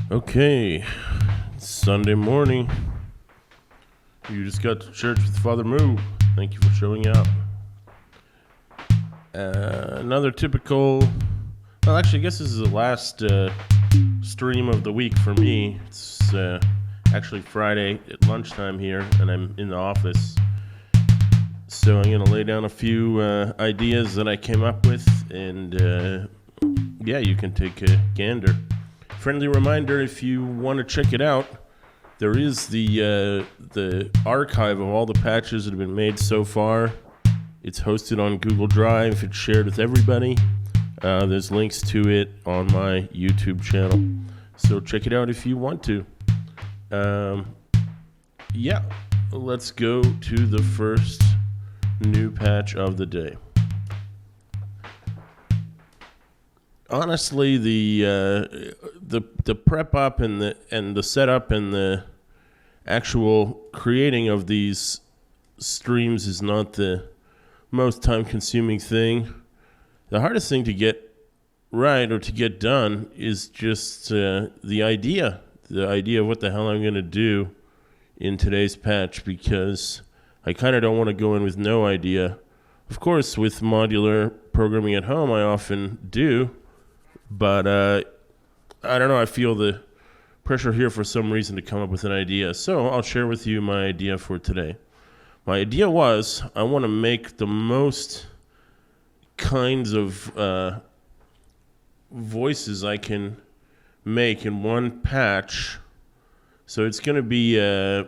Okay, it's Sunday morning. You just got to church with Father Moo. Thank you for showing up. Another typical... Well, actually, I guess this is the last stream of the week for me. It's actually Friday at lunchtime here, and I'm in the office. So I'm going to lay down a few ideas that I came up with, and yeah, you can take a gander. Friendly reminder, if you want to check it out, there is the archive of all the patches that have been made so far. It's hosted on Google Drive. It's shared with everybody. There's links to it on my YouTube channel. So check it out if you want to. Yeah, let's go to the first new patch of the day. Honestly, the prep up and the setup and the actual creating of these streams is not the most time-consuming thing. The hardest thing to get right or to get done is just the idea of what the hell I'm going to do in today's patch, because I kind of don't want to go in with no idea. Of course, with modular programming at home, I often do. But I don't know, I feel the pressure here for some reason to come up with an idea. So I'll share with you my idea for today. My idea was I want to make the most kinds of voices I can make in one patch. So it's going to be a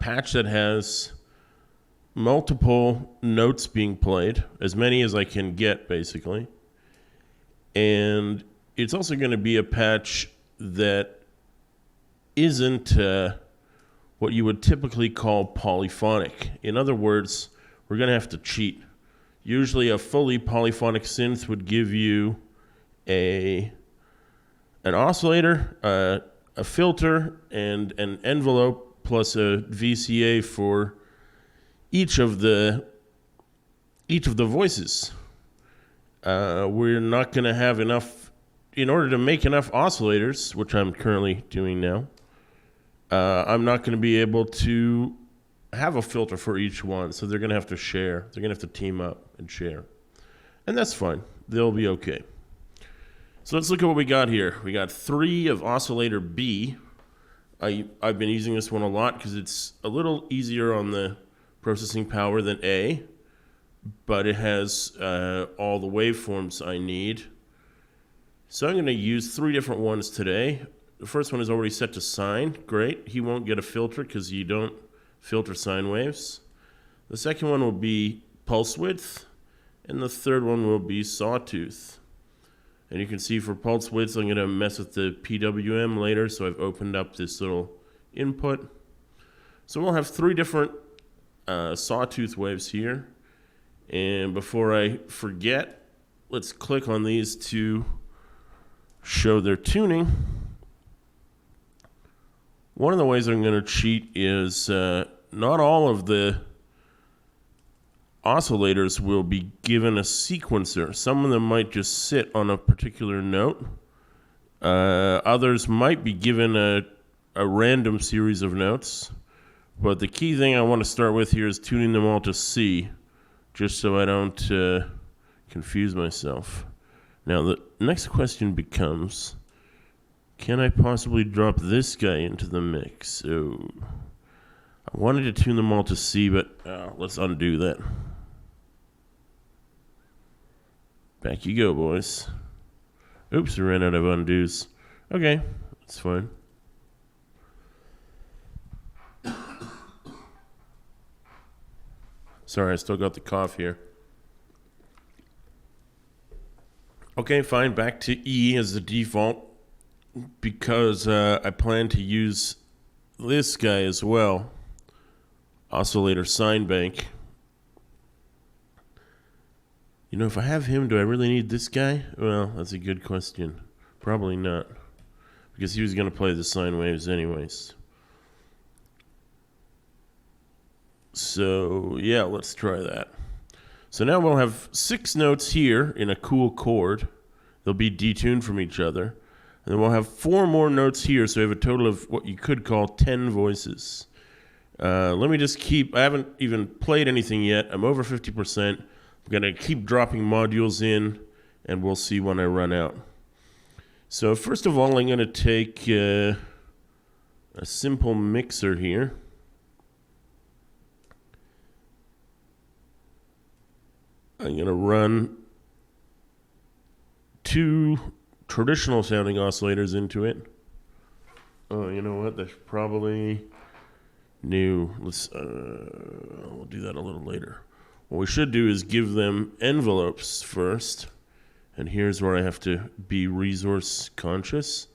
patch that has multiple notes being played, as many as I can get, basically. And it's also going to be a patch that isn't what you would typically call polyphonic. In other words, we're going to have to cheat. Usually a fully polyphonic synth would give you an oscillator, a filter, and an envelope plus a VCA for each of the voices. We're not going to have enough, in order to make enough oscillators, which I'm currently doing now, I'm not going to be able to have a filter for each one, so they're going to have to share. They're going to have to team up and share. And that's fine. They'll be okay. So let's look at what we got here. We got 3 of oscillator B. I've been using this one a lot because it's a little easier on the processing power than A, but it has all the waveforms I need. So I'm going to use 3 different ones today. The first one is already set to sine. Great. He won't get a filter because you don't filter sine waves. The second one will be pulse width, and the third one will be sawtooth. And you can see for pulse width, I'm going to mess with the PWM later, so I've opened up this little input. So we'll have 3 different sawtooth waves here. And before I forget, let's click on these to show their tuning. One of the ways I'm going to cheat is not all of the oscillators will be given a sequencer. Some of them might just sit on a particular note. Others might be given a random series of notes. But the key thing I want to start with here is tuning them all to C, just so I don't confuse myself. Now, the next question becomes, can I possibly drop this guy into the mix? So, I wanted to tune them all to C, but let's undo that. Back you go, boys. Oops, I ran out of undos. Okay, that's fine. Sorry, I still got the cough here. Okay, fine. Back to E as the default, because I plan to use this guy as well. Oscillator sine bank. You know, if I have him, do I really need this guy? Well, that's a good question. Probably not, because he was going to play the sine waves anyways. So, yeah, let's try that. So now we'll have 6 notes here in a cool chord. They'll be detuned from each other. And then we'll have 4 more notes here, so we have a total of what you could call 10 voices. Let me just I haven't even played anything yet. I'm over 50%. I'm going to keep dropping modules in, and we'll see when I run out. So first of all, I'm going to take a simple mixer here. I'm going to run 2 traditional sounding oscillators into it. Oh, you know what? That's probably new. We'll do that a little later. What we should do is give them envelopes first. And here's where I have to be resource conscious.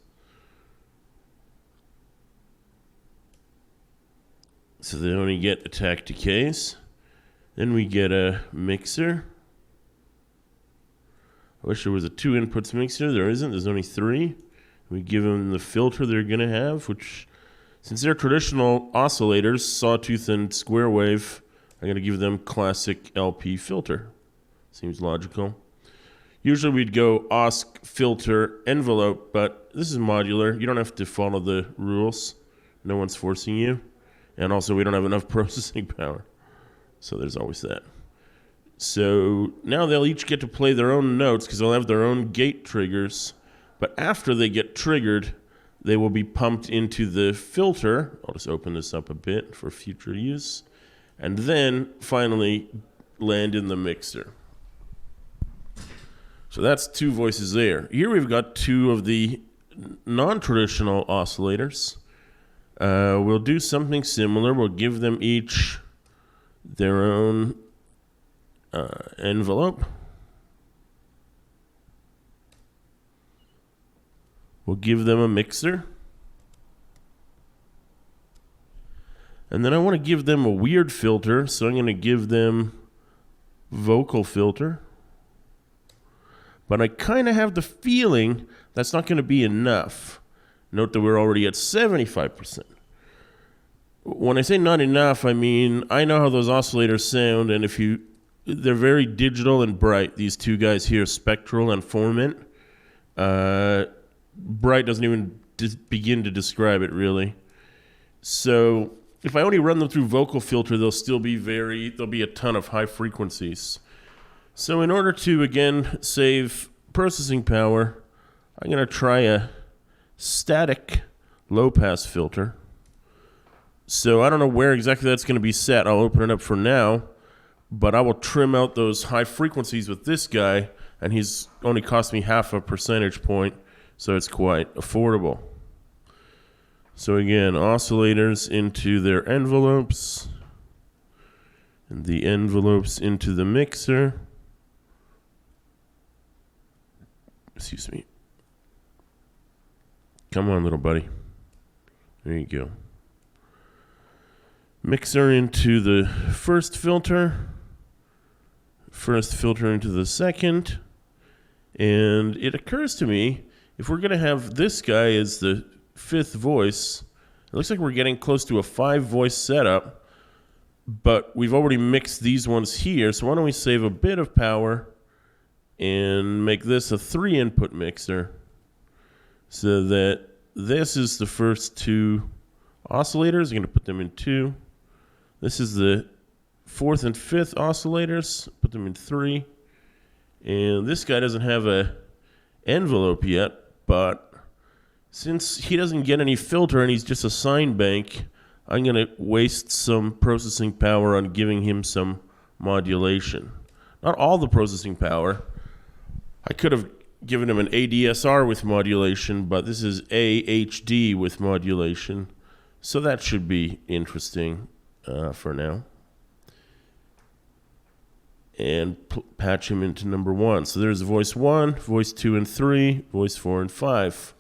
So they only get attack decays. Then we get a mixer. I wish there was a 2 inputs mixer. There isn't. There's only 3. We give them the filter they're going to have, which, since they're traditional oscillators, sawtooth and square wave, I'm going to give them classic LP filter. Seems logical. Usually we'd go OSC, filter, envelope, but this is modular. You don't have to follow the rules. No one's forcing you. And also we don't have enough processing power. So there's always that. So now they'll each get to play their own notes because they'll have their own gate triggers. But after they get triggered, they will be pumped into the filter. I'll just open this up a bit for future use. And then finally land in the mixer. So that's 2 voices there. Here we've got 2 of the non-traditional oscillators. We'll do something similar. We'll give them each their own envelope. We'll give them a mixer. And then I want to give them a weird filter, so I'm going to give them vocal filter. But I kind of have the feeling that's not going to be enough. Note that we're already at 75%. When I say not enough, I mean, I know how those oscillators sound, and they're very digital and bright. These 2 guys here, spectral and formant. Bright doesn't even begin to describe it, really. So if I only run them through vocal filter, there'll be a ton of high frequencies. So in order to, again, save processing power, I'm going to try a static low-pass filter. So I don't know where exactly that's going to be set. I'll open it up for now. But I will trim out those high frequencies with this guy, and he's only cost me half a percentage point, so it's quite affordable. So again, oscillators into their envelopes, and the envelopes into the mixer. Excuse me. Come on, little buddy. There you go. Mixer into the first filter. First filter into the second. And it occurs to me, if we're going to have this guy as the 5th voice, it looks like we're getting close to a 5-voice setup, but we've already mixed these ones here, so why don't we save a bit of power and make this a 3-input mixer so that this is the first 2 oscillators. I'm going to put them in 2. This is the 4th and 5th oscillators. Put them in 3. And this guy doesn't have a envelope yet, but since he doesn't get any filter and he's just a sine bank, I'm going to waste some processing power on giving him some modulation. Not all the processing power. I could have given him an ADSR with modulation, but this is AHD with modulation. So that should be interesting for now. And patch him into number 1. So there's voice 1, voice 2 and 3, voice 4 and 5.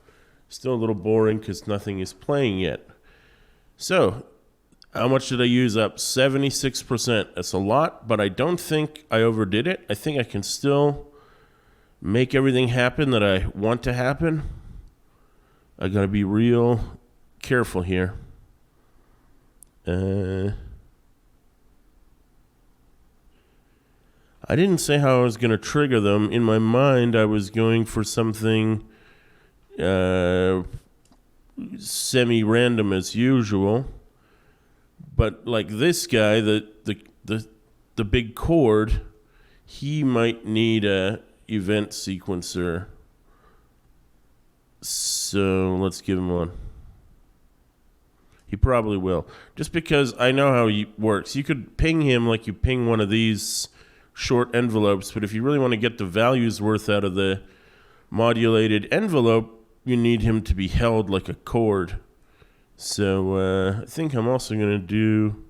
Still a little boring because nothing is playing yet. So how much did I use up? 76%. That's a lot, but I don't think I overdid it. I think I can still make everything happen that I want to happen. I got to be real careful here. I didn't say how I was going to trigger them. In my mind, I was going for something semi-random as usual. But like this guy, the big chord, he might need a event sequencer. So let's give him one. He probably will. Just because I know how he works. You could ping him like you ping one of these short envelopes, but if you really want to get the values worth out of the modulated envelope, you need him to be held like a chord. So I think I'm also going to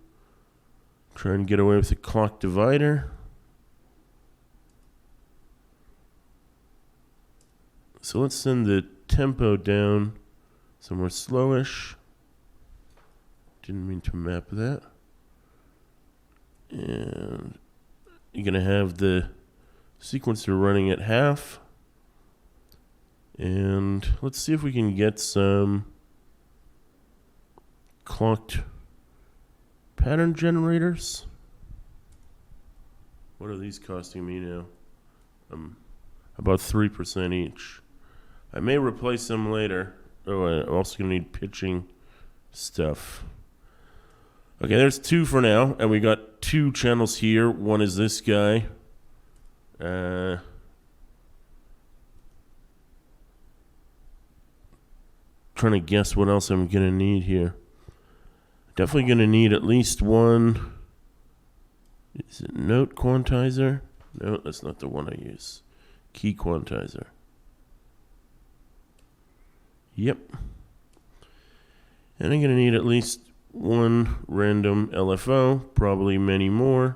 try and get away with the clock divider. So let's send the tempo down somewhere slowish. Didn't mean to map that. And you're going to have the sequencer running at half. And let's see if we can get some clocked pattern generators. What are these costing me now? About 3% each. I may replace them later. Oh, I'm also going to need pitching stuff. Okay, there's 2 for now, and we got 2 channels here. One is this guy. Trying to guess what else I'm going to need here. Definitely going to need at least one. Is it note quantizer? No, that's not the one I use. Key quantizer. Yep. And I'm going to need at least one random LFO, probably many more.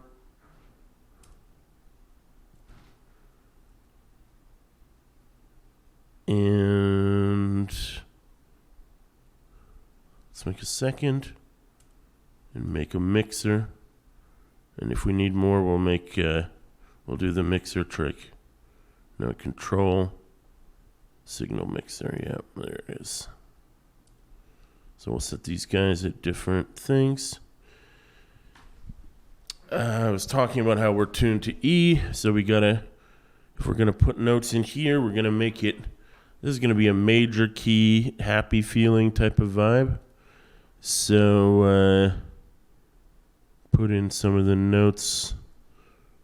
And let's make a second and make a mixer. And if we need more, we'll do the mixer trick. No control. Signal mixer, yep, there it is. So we'll set these guys at different things. I was talking about how we're tuned to E, so if we're gonna put notes in here, we're gonna make it, this is gonna be a major key, happy feeling type of vibe. So put in some of the notes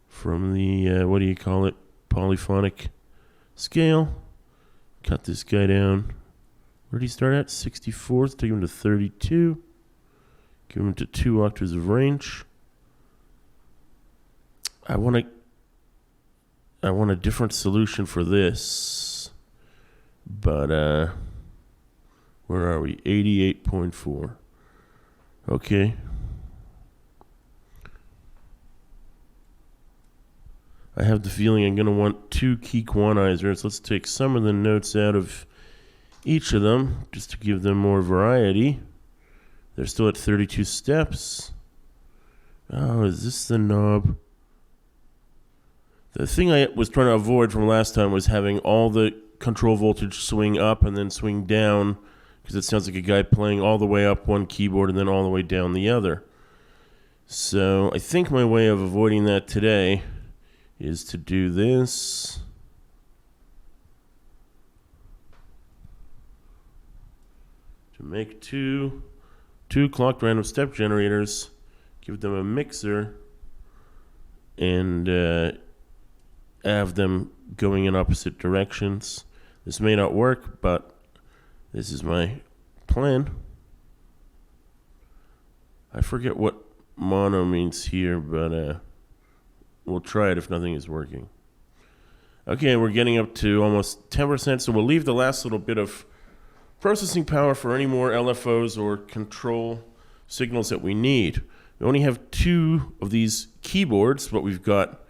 from the, what do you call it, polyphonic scale. Cut this guy down. Where did he start at? 64th. Take him to 32. Give him to 2 octaves of range. I want a different solution for this. But where are we? 88.4. Okay. I have the feeling I'm going to want 2 key quantizers. Let's take some of the notes out of each of them just to give them more variety. They're still at 32 steps. Oh, is this the knob? The thing I was trying to avoid from last time was having all the control voltage swing up and then swing down, because it sounds like a guy playing all the way up one keyboard and then all the way down the other. So I think my way of avoiding that today is to do this. To make two clocked random step generators, give them a mixer, and have them going in opposite directions. This may not work, but this is my plan. I forget what mono means here, but we'll try it if nothing is working. Okay, we're getting up to almost 10%, so we'll leave the last little bit of processing power for any more LFOs or control signals that we need. We only have 2 of these keyboards, but we've got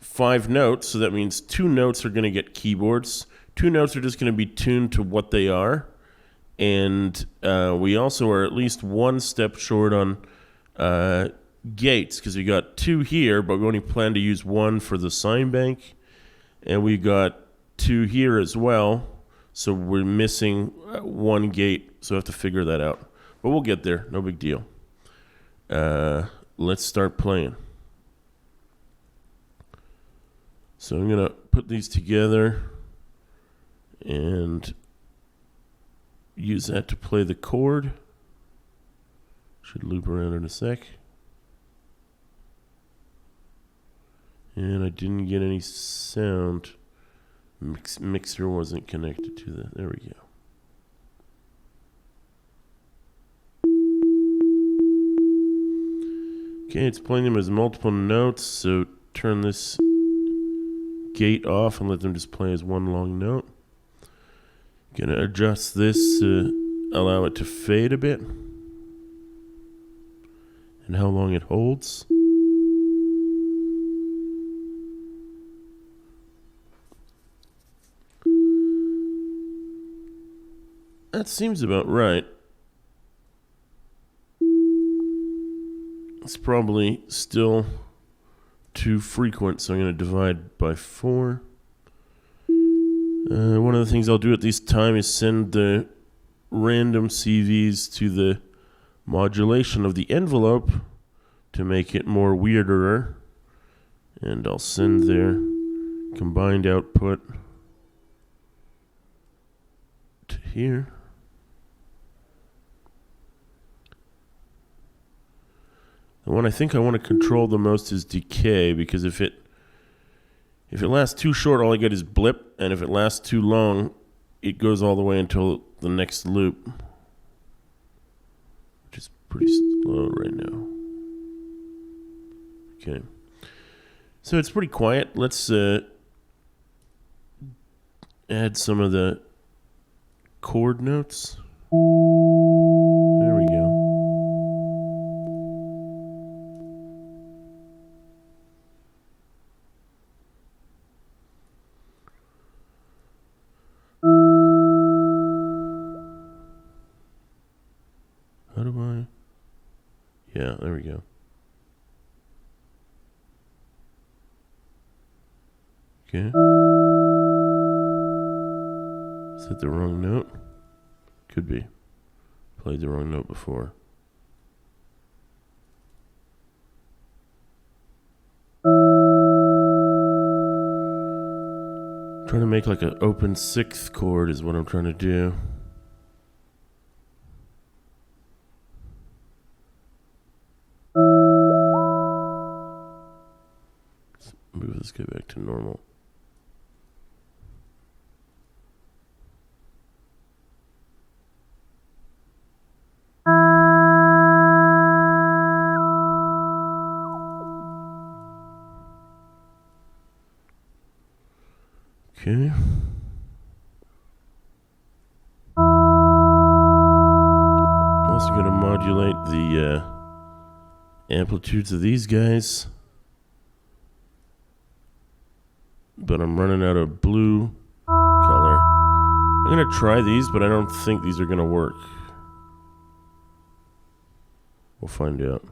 5 notes, so that means 2 notes are going to get keyboards. 2 notes are just going to be tuned to what they are. And we also are at least 1 step short on gates, because we got 2 here, but we only plan to use 1 for the sine bank. And we got 2 here as well. So we're missing 1 gate, so I have to figure that out. But we'll get there, no big deal. Let's start playing. So I'm going to put these together and use that to play the chord. Should loop around in a sec. And I didn't get any sound. Mixer wasn't connected to the... There we go. Okay, it's playing them as multiple notes, so turn this gate off and let them just play as one long note. Gonna adjust this to allow it to fade a bit. And how long it holds. That seems about right. It's probably still too frequent, so I'm going to divide by 4. One of the things I'll do at this time is send the random CVs to the modulation of the envelope to make it more weirder. And I'll send their combined output to here. The one I think I want to control the most is decay, because if it lasts too short, all I get is blip, and if it lasts too long, it goes all the way until the next loop, which is pretty slow right now. Okay. So it's pretty quiet. Let's add some of the chord notes. There we go. How do I? Yeah, there we go. Okay. Is that the wrong note? Could be. Played the wrong note before. Trying to make like an open 6th chord is what I'm trying to do. Let's move this guy back to normal. Okay. I'm also going to modulate the amplitudes of these guys. But I'm running out of blue color. I'm going to try these, but I don't think these are going to work. We'll find out.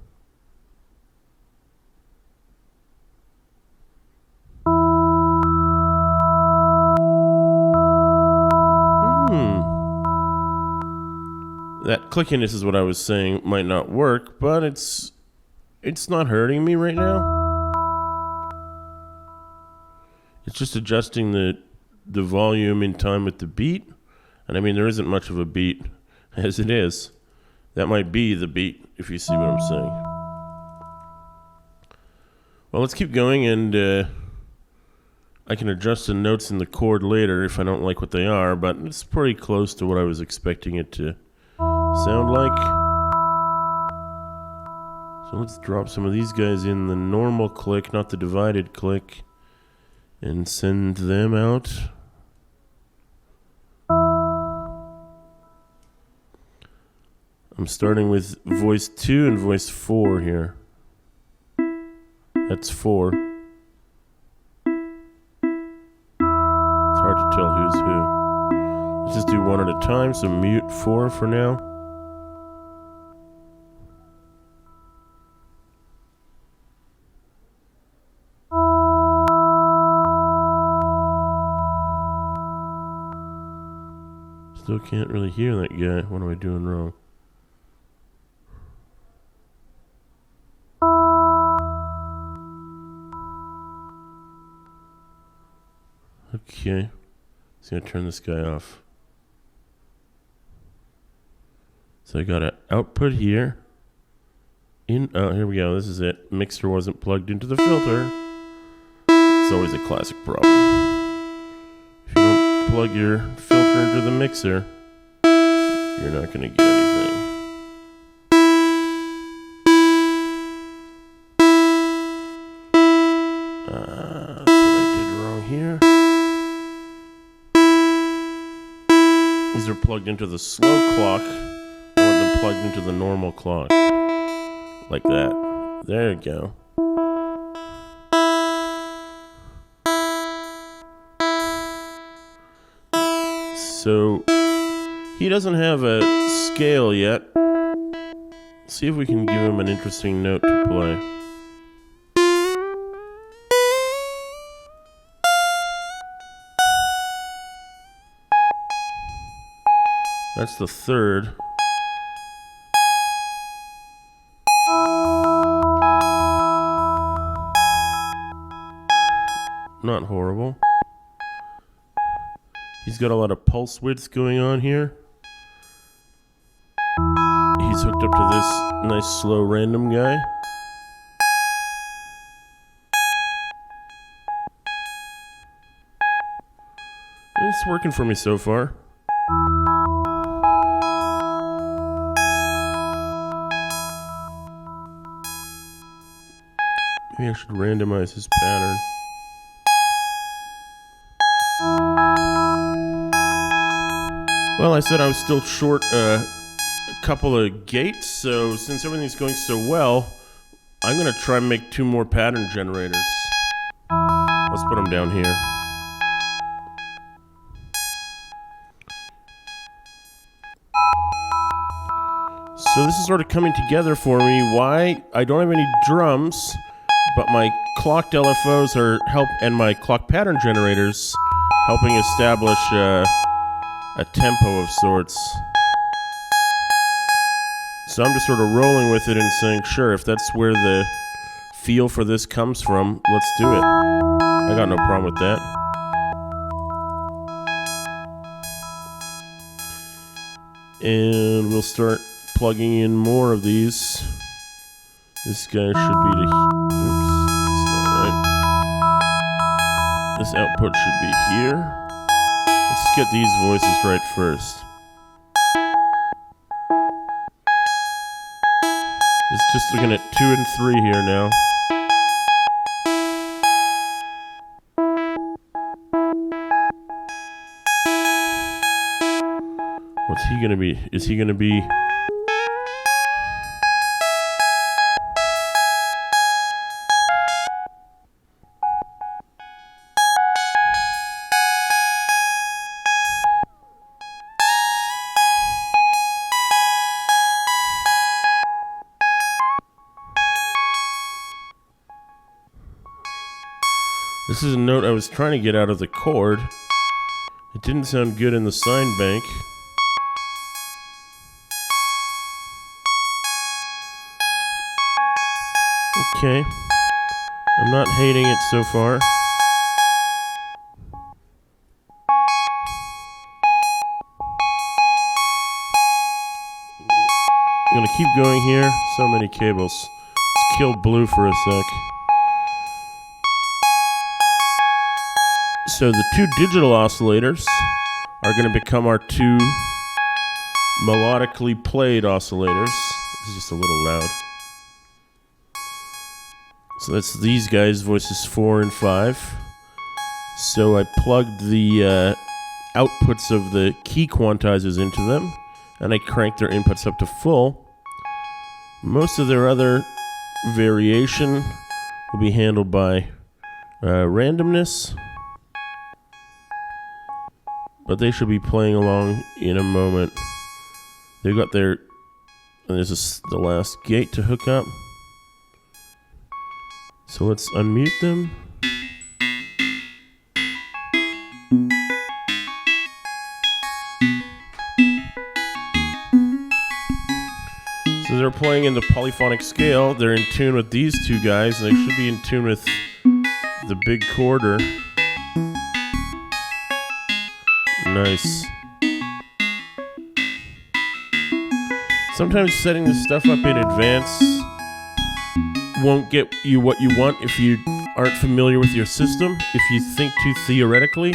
That clickiness is what I was saying might not work, but it's not hurting me right now. It's just adjusting the volume in time with the beat. And I mean, there isn't much of a beat as it is. That might be the beat, if you see what I'm saying. Well, let's keep going, and I can adjust the notes in the chord later if I don't like what they are, but it's pretty close to what I was expecting it to sound like. So let's drop some of these guys in the normal click, not the divided click, and send them out. I'm starting with voice 2 and voice 4 here. That's 4. It's hard to tell who's who. Let's just do one at a time, so mute 4 for now. Still can't really hear that guy. What am I doing wrong? Okay. Just gonna turn this guy off. So I got an output here. Oh, here we go. This is it. Mixer wasn't plugged into the filter. It's always a classic problem. If you don't plug your filter into the mixer, you're not going to get anything. That's what I did wrong here. These are plugged into the slow clock. I want them plugged into the normal clock. Like that. There you go. So, he doesn't have a scale yet. See if we can give him an interesting note to play. That's the third. Not horrible. He's got a lot of pulse width going on here. He's hooked up to this nice slow random guy. It's working for me so far. Maybe I should randomize his pattern. Well, I said I was still short a couple of gates, so since everything's going so well, I'm going to try and make 2 more pattern generators. Let's put them down here. So this is sort of coming together for me. Why? I don't have any drums, but my clocked LFOs are and my clock pattern generators helping establish a tempo of sorts. So I'm just sort of rolling with it and saying, sure, if that's where the feel for this comes from, let's do it. I got no problem with that. And we'll start plugging in more of these. This guy should be oops, that's not right. This output should be here. Let's get these voices right first. It's just looking at 2 and 3 here now. What's he gonna be? Is he gonna be... This is a note I was trying to get out of the chord. It didn't sound good in the sine bank. Okay. I'm not hating it so far. I'm gonna keep going here. So many cables. Let's kill blue for a sec. So the 2 digital oscillators are going to become our 2 melodically played oscillators. This is just a little loud. So that's these guys, voices 4 and 5. So I plugged the outputs of the key quantizers into them, and I cranked their inputs up to full. Most of their other variation will be handled by randomness. But they should be playing along in a moment. They've got their... And there's the last gate to hook up. So let's unmute them. So they're playing in the polyphonic scale. They're in tune with these 2 guys. And they should be in tune with the big quarter. Nice. Sometimes setting this stuff up in advance won't get you what you want if you aren't familiar with your system, if you think too theoretically.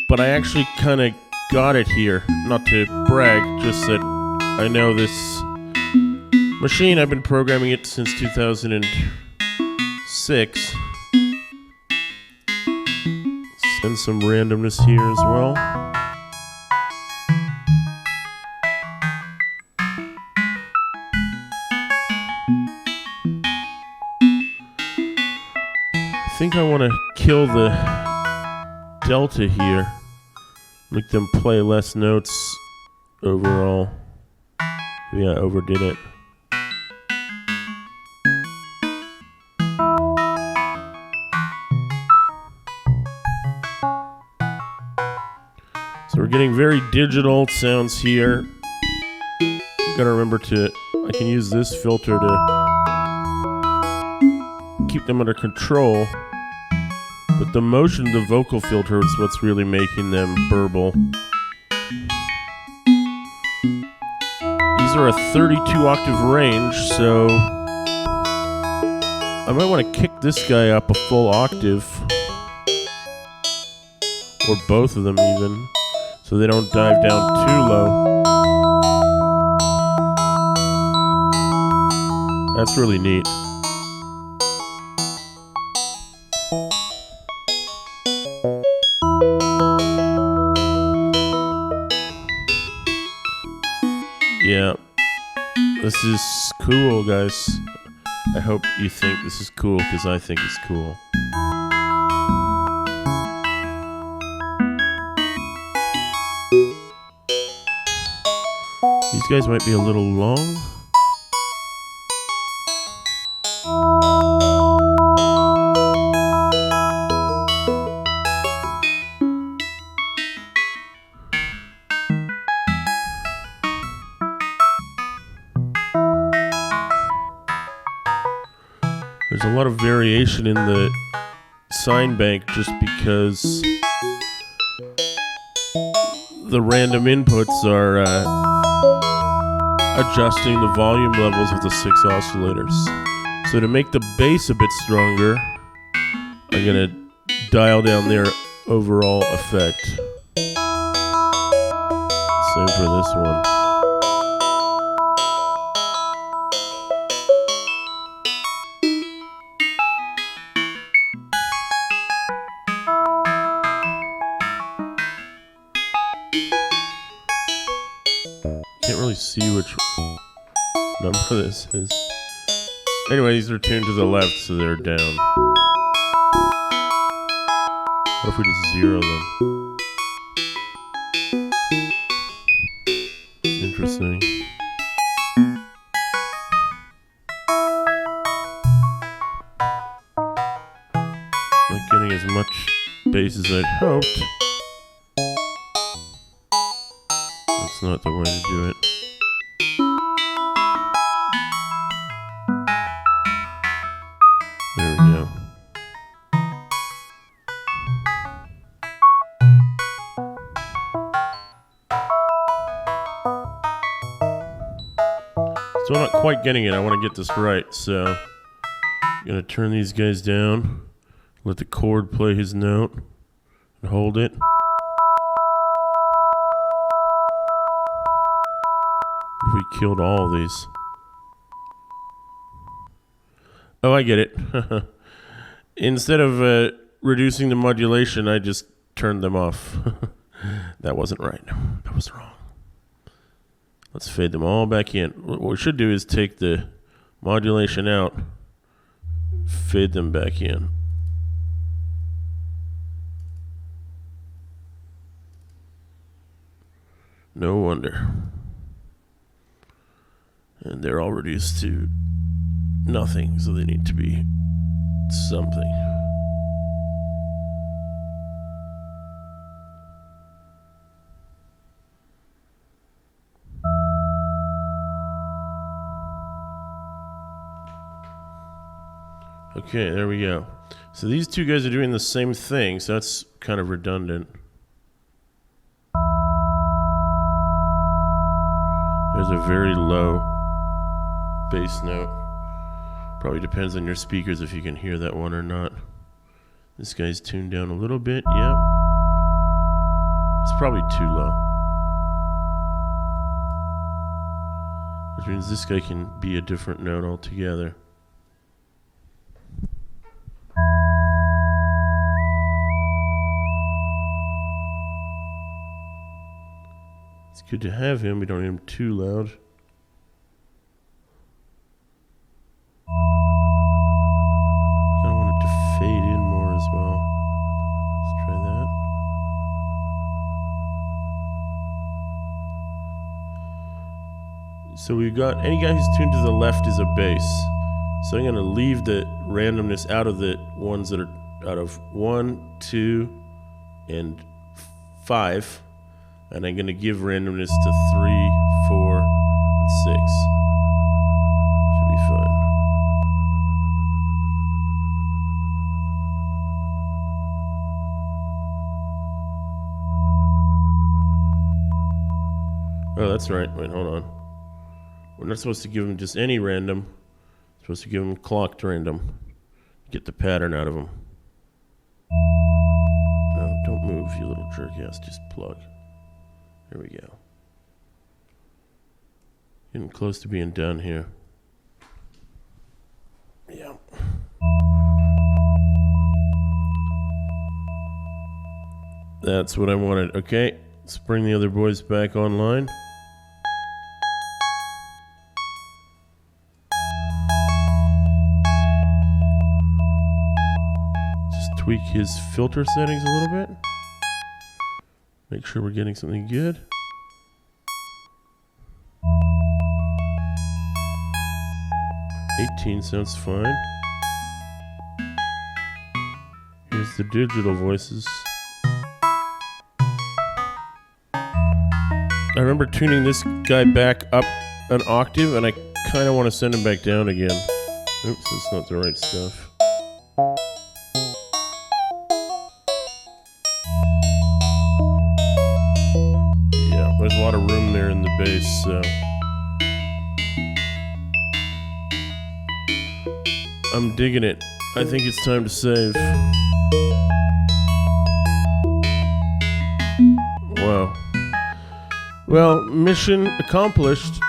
But I actually kind of got it here. Not to brag, just that I know this machine. I've been programming it since 2006. And some randomness here as well. I think I want to kill the delta here. Make them play less notes overall. Yeah, I overdid it. So we're getting very digital sounds here. You gotta remember I can use this filter to keep them under control. But the motion of the vocal filter is what's really making them burble. These are a 32 octave range, so I might want to kick this guy up a full octave. Or both of them even, so they don't dive down too low. That's really neat. Yeah, this is cool, guys. I hope you think this is cool, because I think it's cool. These guys might be a little long. There's a lot of variation in the sine bank just because the random inputs are adjusting the volume levels of the 6 oscillators. So to make the bass a bit stronger, I'm going to dial down their overall effect. Same for this one. Can't really see which number this is. Anyway, these are tuned to the left, so they're down. What if we just zero them? Interesting. Not getting as much bass as I'd hoped. That's not the way to do it. There we go. Still not quite getting it. I want to get this right, so I'm going to turn these guys down, let the chord play his note, and hold it. If we killed all of these. Oh, I get it. Instead of reducing the modulation, I just turned them off. That wasn't right. That was wrong. Let's fade them all back in. What we should do is take the modulation out, fade them back in. No wonder. And they're all reduced to nothing, so they need to be something. Okay, there we go. So these two guys are doing the same thing, so that's kind of redundant. There's a very low bass note. Probably depends on your speakers if you can hear that one or not. This guy's tuned down a little bit, yeah. It's probably too low. Which means this guy can be a different note altogether. It's good to have him. We don't need him too loud. I want it to fade in more as well. Let's try that. So we've got any guy who's tuned to the left is a bass. So I'm going to leave the randomness out of the ones that are out of 1, 2, and 5. And I'm going to give randomness to 3, 4, and 6. Should be fine. Oh, that's right. Wait, hold on. We're not supposed to give him just any random. We're supposed to give him clocked random. Get the pattern out of him. No, don't move, you little jerk ass. Just plug. There we go. Getting close to being done here. Yeah. That's what I wanted. Okay, let's bring the other boys back online. Just tweak his filter settings a little bit. Make sure we're getting something good. $18 sounds fine. Here's the digital voices. I remember tuning this guy back up an octave, and I kind of want to send him back down again. Oops, that's not the right stuff. Yeah, there's a lot of room there in the bass, so I'm digging it. I think it's time to save. Wow. Well, mission accomplished.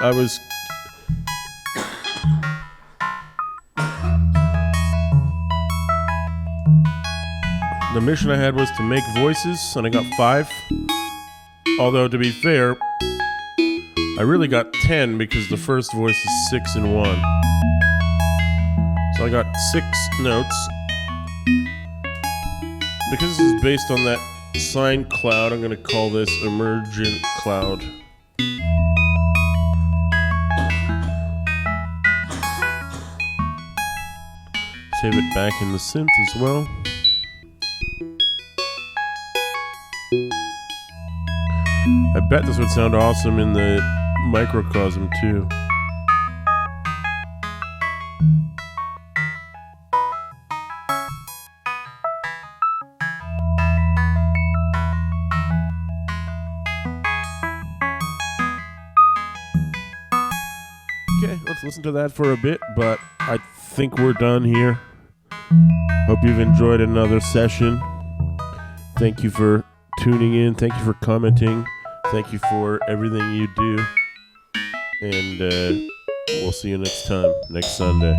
The mission I had was to make voices, and I got 5. Although, to be fair, I really got 10 because the first voice is 6 and 1. So I got 6 notes. Because this is based on that sine cloud, I'm going to call this Emergent cloud. Save it back in the synth as well. I bet this would sound awesome in the microcosm too. Okay, let's listen to that for a bit, but I think we're done here. Hope you've enjoyed another session. Thank you for tuning in. Thank you for commenting. Thank you for everything you do. And we'll see you next time, next Sunday.